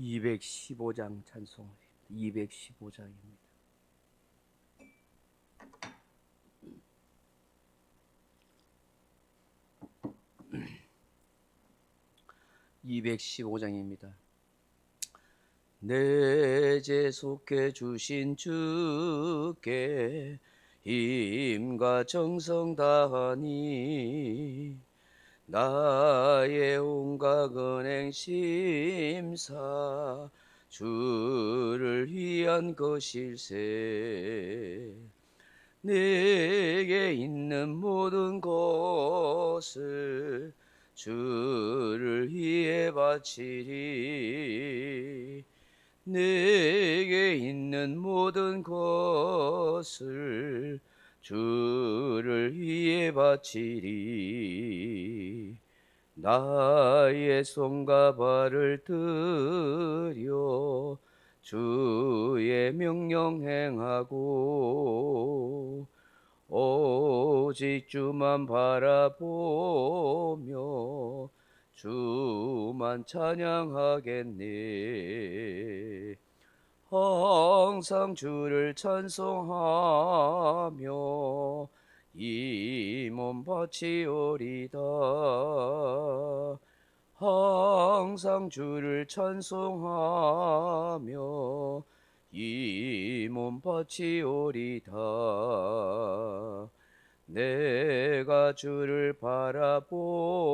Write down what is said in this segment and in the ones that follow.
215장 찬송 215장입니다. 215장입니다. 내 죄 속해 주신 주께 힘과 정성 다하니 나의 온갖 은행 심사 주를 위한 것일세. 내게 있는 모든 것을 주를 위해 바치리. 내게 있는 모든 것을 주를 위해 바치리. 나의 손과 발을 들여 주의 명령 행하고 오직 주만 바라보며 주만 찬양하겠네. 항상 주를 찬송하며 이 몸 바치오리다. 항상 주를 찬송하며 이 몸 바치오리다. 내가 주를 바라보니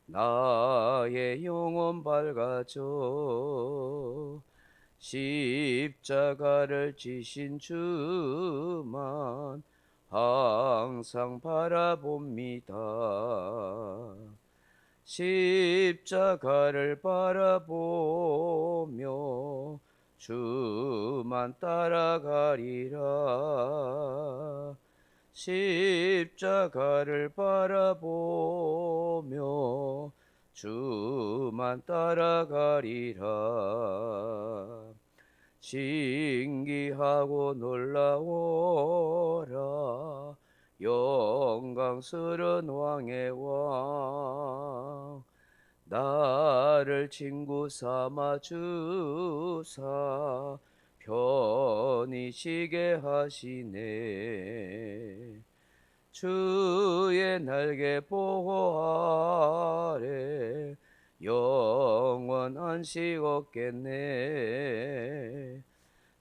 나의 영혼 밝아져. 십자가를 지신 주만 항상 바라봅니다. 십자가를 바라보며 주만 따라가리라. 십자가를 바라보며 주만 따라가리라. 신기하고 놀라워라 영광스런 왕의 왕. 나를 친구 삼아 주사 편히 쉬게 하시네. 주의 날개 보호 아래 영원 안식 얻겠네.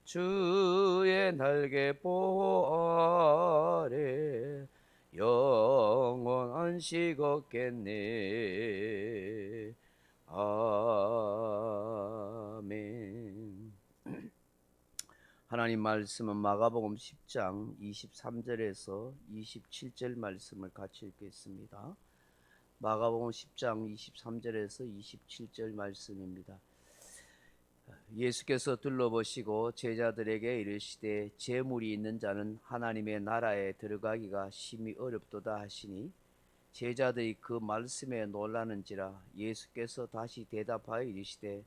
주의 날개 보호 아래 영원 안식 얻겠네. 아멘. 하나님 말씀은 마가복음 10장 23절에서 27절 말씀을 같이 읽겠습니다. 마가복음 10장 23절에서 27절 말씀입니다. 예수께서 둘러보시고 제자들에게 이르시되 재물이 있는 자는 하나님의 나라에 들어가기가 심히 어렵도다 하시니 제자들이 그 말씀에 놀라는지라. 예수께서 다시 대답하여 이르시되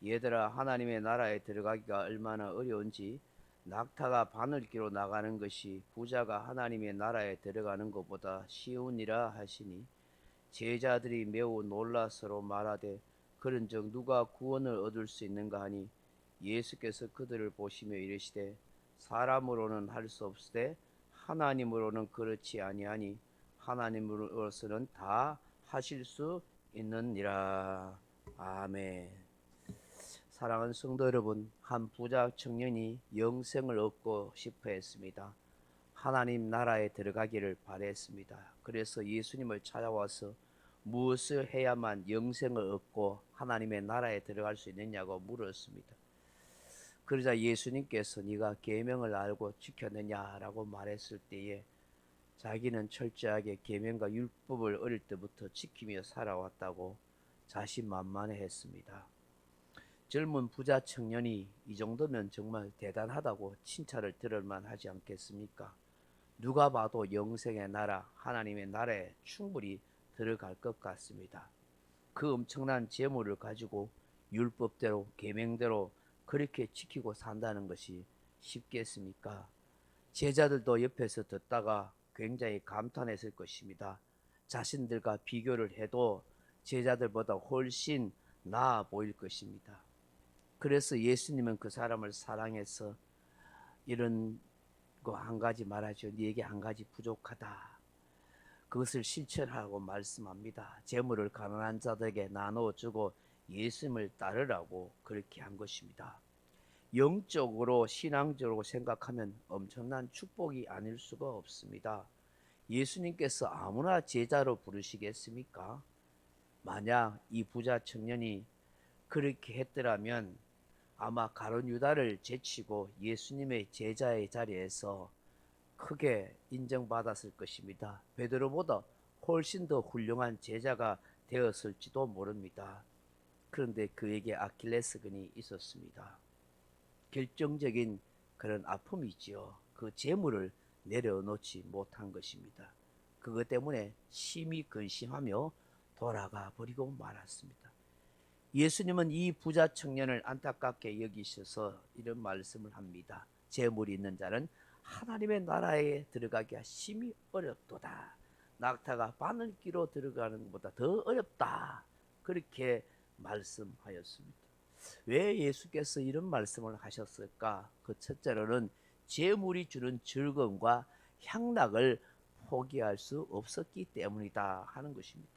얘들아, 하나님의 나라에 들어가기가 얼마나 어려운지 낙타가 바늘기로 나가는 것이 부자가 하나님의 나라에 들어가는 것보다 쉬우니라 하시니 제자들이 매우 놀라서로 말하되 그런즉 누가 구원을 얻을 수 있는가 하니 예수께서 그들을 보시며 이르시되 사람으로는 할 수 없으되 하나님으로는 그렇지 아니하니 하나님으로서는 다 하실 수 있느니라. 아멘. 사랑하는 성도 여러분, 한 부자 청년이 영생을 얻고 싶어 했습니다. 하나님 나라에 들어가기를 바랬습니다. 그래서 예수님을 찾아와서 무엇을 해야만 영생을 얻고 하나님의 나라에 들어갈 수 있느냐고 물었습니다. 그러자 예수님께서 네가 계명을 알고 지켰느냐라고 말했을 때에 자기는 철저하게 계명과 율법을 어릴 때부터 지키며 살아왔다고 자신만만해했습니다. 젊은 부자 청년이 이 정도면 정말 대단하다고 칭찬을 들을 만하지 않겠습니까? 누가 봐도 영생의 나라, 하나님의 나라에 충분히 들어갈 것 같습니다. 그 엄청난 재물을 가지고 율법대로 계명대로 그렇게 지키고 산다는 것이 쉽겠습니까? 제자들도 옆에서 듣다가 굉장히 감탄했을 것입니다. 자신들과 비교를 해도 제자들보다 훨씬 나아 보일 것입니다. 그래서 예수님은 그 사람을 사랑해서 이런 거 한 가지 말하죠. 네게 한 가지 부족하다. 그것을 실천하고 말씀합니다. 재물을 가난한 자들에게 나누어 주고 예수님을 따르라고 그렇게 한 것입니다. 영적으로 신앙적으로 생각하면 엄청난 축복이 아닐 수가 없습니다. 예수님께서 아무나 제자로 부르시겠습니까? 만약 이 부자 청년이 그렇게 했더라면 아마 가룟 유다를 제치고 예수님의 제자의 자리에서 크게 인정받았을 것입니다. 베드로보다 훨씬 더 훌륭한 제자가 되었을지도 모릅니다. 그런데 그에게 아킬레스건이 있었습니다. 결정적인 그런 아픔이지요. 그 재물을 내려놓지 못한 것입니다. 그것 때문에 심히 근심하며 돌아가 버리고 말았습니다. 예수님은 이 부자 청년을 안타깝게 여기셔서 이런 말씀을 합니다. 재물이 있는 자는 하나님의 나라에 들어가기가 심히 어렵도다. 낙타가 바늘기로 들어가는 것보다 더 어렵다. 그렇게 말씀하였습니다. 왜 예수께서 이런 말씀을 하셨을까? 그 첫째로는 재물이 주는 즐거움과 향락을 포기할 수 없었기 때문이다 하는 것입니다.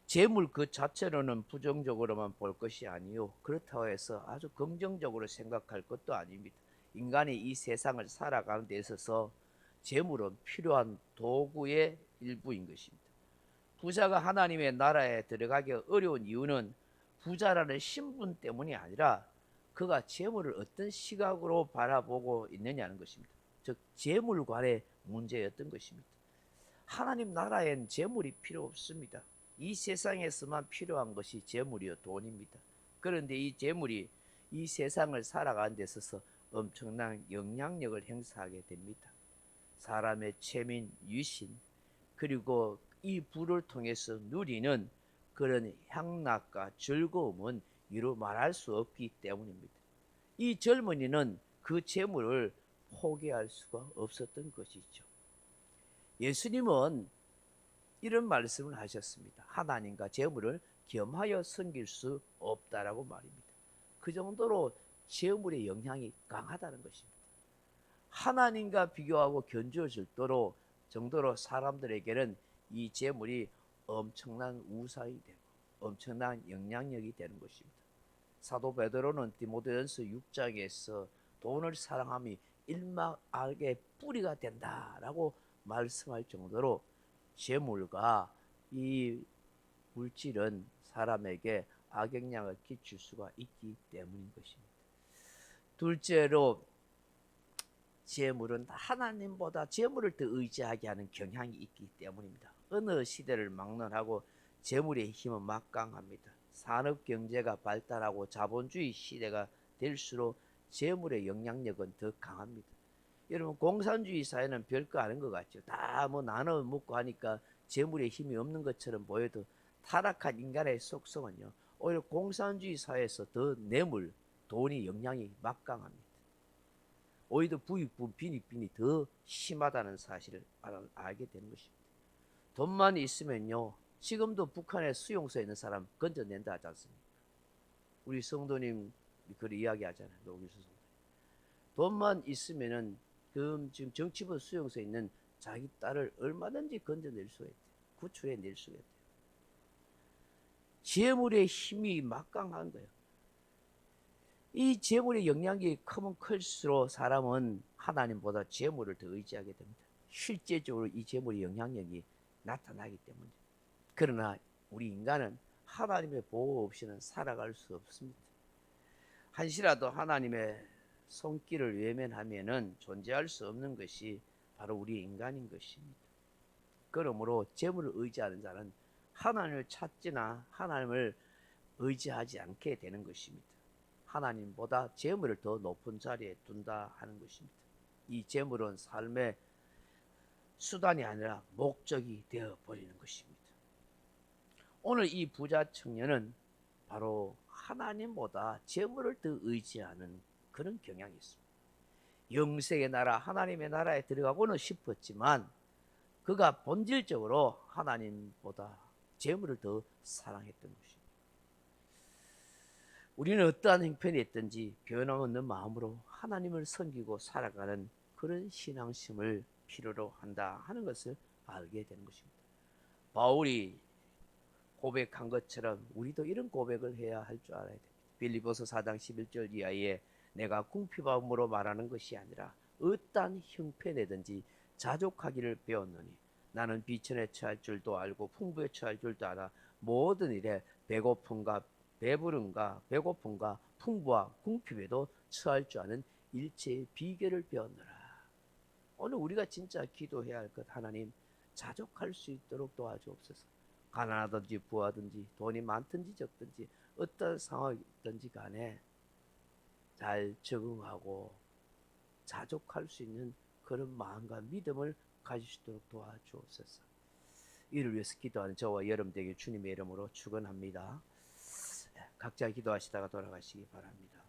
재물 그 자체로는 부정적으로만 볼 것이 아니요, 그렇다고 해서 아주 긍정적으로 생각할 것도 아닙니다. 인간이 이 세상을 살아가는 데 있어서 재물은 필요한 도구의 일부인 것입니다. 부자가 하나님의 나라에 들어가기 어려운 이유는 부자라는 신분 때문이 아니라 그가 재물을 어떤 시각으로 바라보고 있느냐는 것입니다. 즉 재물관의 문제였던 것입니다. 하나님 나라엔 재물이 필요 없습니다. 이 세상에서만 필요한 것이 재물이요 돈입니다. 그런데 이 재물이 이 세상을 살아가는 데 있어서 엄청난 영향력을 행사하게 됩니다. 사람의 체민, 유신, 그리고 이 부를 통해서 누리는 그런 향락과 즐거움은 이루 말할 수 없기 때문입니다. 이 젊은이는 그 재물을 포기할 수가 없었던 것이죠. 예수님은 이런 말씀을 하셨습니다. 하나님과 재물을 겸하여 섬길 수 없다라고 말입니다. 그 정도로 재물의 영향이 강하다는 것입니다. 하나님과 비교하고 견주어질 정도로 사람들에게는 이 재물이 엄청난 우상이 되고 엄청난 영향력이 되는 것입니다. 사도 베드로는 디모데전서 6장에서 돈을 사랑함이 일막악의 뿌리가 된다라고 말씀할 정도로 재물과 이 물질은 사람에게 악영향을 끼칠 수가 있기 때문인 것입니다. 둘째로 재물은 하나님보다 재물을 더 의지하게 하는 경향이 있기 때문입니다. 어느 시대를 막론하고 재물의 힘은 막강합니다. 산업 경제가 발달하고 자본주의 시대가 될수록 재물의 영향력은 더 강합니다. 여러분 공산주의 사회는 별거 아닌 것 같죠. 다 뭐 나눠 먹고 하니까 재물의 힘이 없는 것처럼 보여도 타락한 인간의 속성은요, 오히려 공산주의 사회에서 더 뇌물, 돈이 영향이 막강합니다. 오히려 부익부 빈익빈이 더 심하다는 사실을 알게 되는 것입니다. 돈만 있으면요, 지금도 북한의 수용소에 있는 사람 건져낸다 하지 않습니까? 우리 성도님 그 이야기하잖아요. 노기수 성도. 돈만 있으면은 지금 정치부 수용소에 있는 자기 딸을 얼마든지 건져낼 수가 있대요. 구출해낼 수가 있대요. 재물의 힘이 막강한 거예요. 이 재물의 영향력이 크면 클수록 사람은 하나님보다 재물을 더 의지하게 됩니다. 실제적으로 이 재물의 영향력이 나타나기 때문에. 그러나 우리 인간은 하나님의 보호 없이는 살아갈 수 없습니다. 한시라도 하나님의 손길을 외면하면은 존재할 수 없는 것이 바로 우리 인간인 것입니다. 그러므로 재물을 의지하는 자는 하나님을 찾지나 하나님을 의지하지 않게 되는 것입니다. 하나님보다 재물을 더 높은 자리에 둔다 하는 것입니다. 이 재물은 삶의 수단이 아니라 목적이 되어 버리는 것입니다. 오늘 이 부자 청년은 바로 하나님보다 재물을 더 의지하는 그런 경향이 있습니다. 영생의 나라, 하나님의 나라에 들어가고는 싶었지만 그가 본질적으로 하나님보다 재물을 더 사랑했던 것입니다. 우리는 어떠한 형편이 있든지 변함없는 마음으로 하나님을 섬기고 살아가는 그런 신앙심을 필요로 한다 하는 것을 알게 되는 것입니다. 바울이 고백한 것처럼 우리도 이런 고백을 해야 할 줄 알아야 됩니다. 빌립보서 4장 11절 이하에 내가 궁핍함으로 말하는 것이 아니라 어떠한 형편이든지 자족하기를 배웠노니 나는 비천에 처할 줄도 알고 풍부에 처할 줄도 알아 모든 일에 배고픔과 배부름과 배고픔과 풍부와 궁핍에도 처할 줄 아는 일체의 비결을 배웠노라. 오늘 우리가 진짜 기도해야 할 것, 하나님 자족할 수 있도록 도와주옵소서. 가난하든지 부하든지 돈이 많든지 적든지 어떤 상황이든지 간에 잘 적응하고 자족할 수 있는 그런 마음과 믿음을 가질 수 있도록 도와주옵소서. 이를 위해서 기도하는 저와 여러분 되게 주님의 이름으로 축원합니다. 각자 기도하시다가 돌아가시기 바랍니다.